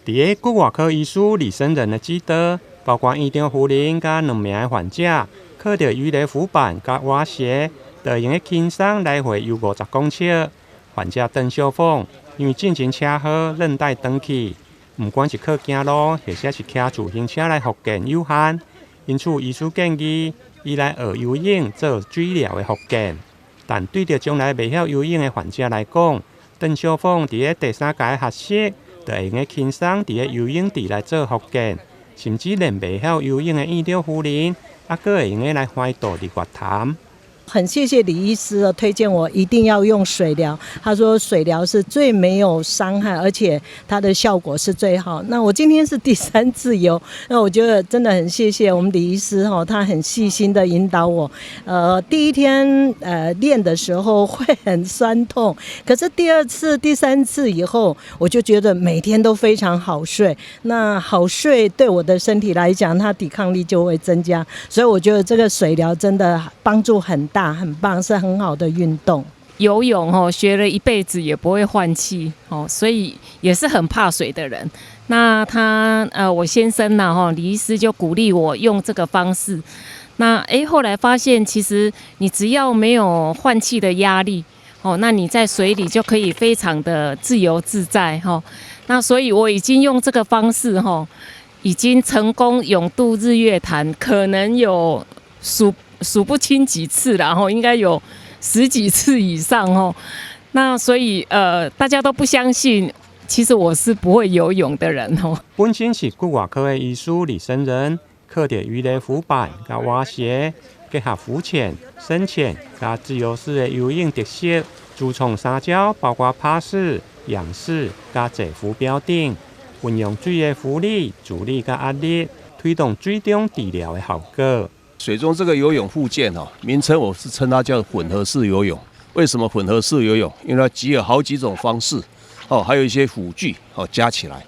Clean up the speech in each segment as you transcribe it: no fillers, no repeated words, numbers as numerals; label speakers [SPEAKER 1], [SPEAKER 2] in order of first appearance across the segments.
[SPEAKER 1] 伫个骨外科医师李生仁的指导，包括院长夫人甲2名患者，靠着鱼雷浮板甲瓦鞋，就用个轻松来回游50公尺。患者邓小凤因为进前车祸韧带断去，不管是靠走路，或者是骑自行车来复健有限，因此医师建议伊来学游泳做水疗的复健。但对着将来未晓游泳的患者来讲，邓小凤伫个第3届学习，就会用个轻松伫个游泳池来做复健，甚至连未晓游泳的院长夫人，还佫会用个来欢度日月潭。
[SPEAKER 2] 很谢谢李医师推荐我一定要用水疗，他说水疗是最没有伤害，而且它的效果是最好。那我今天是第3次游，那我觉得真的很谢谢我们李医师他很细心的引导我。第一天练的时候会很酸痛，可是第2次、第3次以后，我就觉得每天都非常好睡。那好睡对我的身体来讲，它抵抗力就会增加，所以我觉得这个水疗真的帮助很大。很棒，是很好的运动。
[SPEAKER 3] 游泳学了一辈子也不会换气所以也是很怕水的人。那我先生李医师就鼓励我用这个方式。那后来发现其实你只要没有换气的压力那你在水里就可以非常的自由自在那所以我已经用这个方式已经成功泳渡日月潭，可能有数不清几次了应该有10几次以上那所以大家都不相信，其实我是不会游泳的人
[SPEAKER 1] 本身是骨外科的医师李生仁，靠着鱼雷浮板甲蛙鞋，结合浮潜、深潜甲自由式的游泳特色，自创3招，包括趴式、仰式甲坐浮标顶，运用水的浮力、助力甲压力，推动水中治疗的效果。
[SPEAKER 4] 水中这个游泳复健名称我是称它叫混合式游泳。为什么混合式游泳？因为它集合好几种方式还有一些辅具加起来。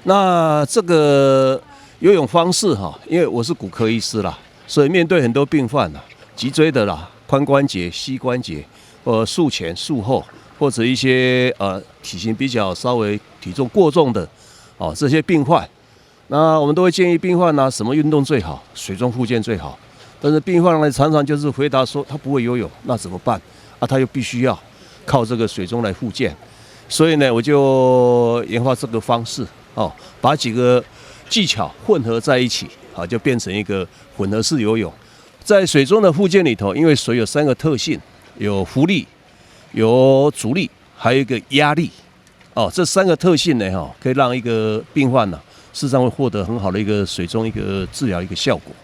[SPEAKER 4] 那这个游泳方式因为我是骨科医师啦，所以面对很多病患脊椎的啦、髋关节、膝关节术前术后，或者一些体型比较稍微体重过重的这些病患，那我们都会建议病患什么运动最好？水中复健最好。但是病患呢常常就是回答说他不会游泳，那怎么办？他又必须要靠这个水中来复健，所以呢我就研发这个方式把几个技巧混合在一起就变成一个混合式游泳。在水中的复健里头，因为水有3个特性，有浮力、有阻力，还有一个压力这3个特性呢可以让一个病患事实上会获得很好的一个水中一个治疗一个效果。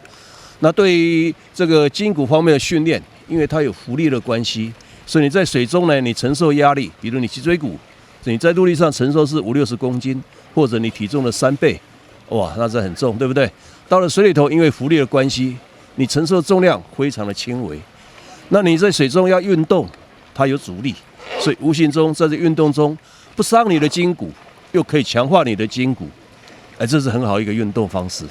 [SPEAKER 4] 那对于这个筋骨方面的训练，因为它有浮力的关系，所以你在水中呢，你承受压力，比如你脊椎骨，你在陆地上承受是50-60公斤，或者你体重的3倍，哇，那这很重，对不对？到了水里头，因为浮力的关系，你承受重量非常的轻微。那你在水中要运动，它有阻力，所以无形中在这运动中不伤你的筋骨，又可以强化你的筋骨，这是很好一个运动方式。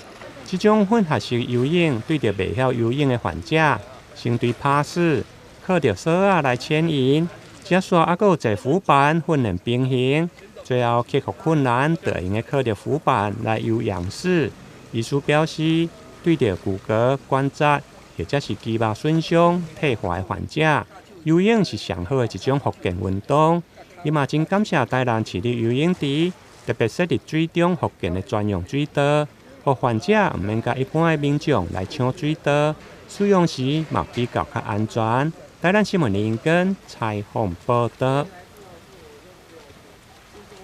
[SPEAKER 1] 这种混合式游泳对着未晓游泳的患者，先对趴式，靠着绳来牵引，接续还有坐浮板训练平衡，最后克服困难，就用个靠着浮板来游仰式。医师表示，对着骨骼、关节或者是肌肉损伤、退化的患者，游泳是上好的一种复健运动。伊嘛真感谢台南市立游泳池，特别设立水中复健的专用水道。互患者唔免甲一般的民众来抢水道，使用时嘛比较较安全。台南新闻林根采访报道。